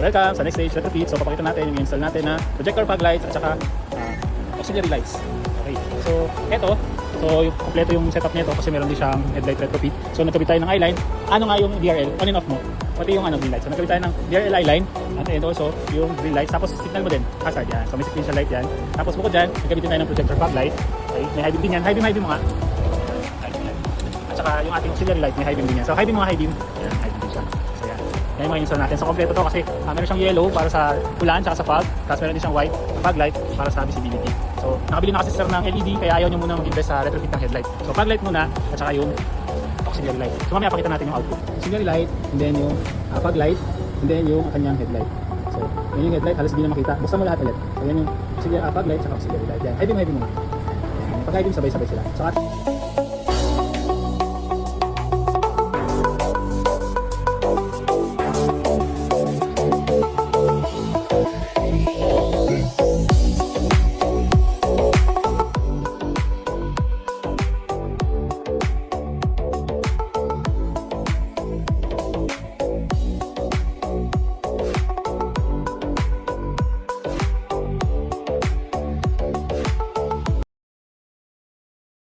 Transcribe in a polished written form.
welcome sa next stage, retrofit. So papakita natin yung install natin na projector fog lights at saka auxiliary lights. Okay, so eto, so yung kompleto yung setup nito kasi meron din siyang headlight retrofit. So nagkabit tayo ng eyeline. Ano nga yung DRL? On and off mo. Pati yung green light. So nagkabit tayo ng DRL eyeline and also yung green lights. Tapos signal mo din, hazard yan. So may sequential light yan. Tapos bukod dyan, nagkabit tayo ng projector fog light. Okay, may high beam din yan. High beam mo nga. At saka yung ating auxiliary light, may high beam din yan. So high beam mga high beam. Yan, high beam din siya. So yan. Yan yung mga install natin. So kompleto to kasi meron siyang yellow para sa ulan, saka sa fog. Tapos meron din siyang white fog light para sa visibility. So nakabili na kasi sir ng LED kaya ayaw nyo muna mag-invest sa retrofit ng headlight. So fog light muna at saka yung auxiliary light. So mamaya pakita natin yung output. Auxiliary light, and then yung fog light, and then yung kanyang headlight. So yan yung headlight, halos hindi na makita. Buksan mo lahat ulit. So yan yung fog light at auxiliary light. Yan. High beam muna. Pag high beam sabay-sabay sila. So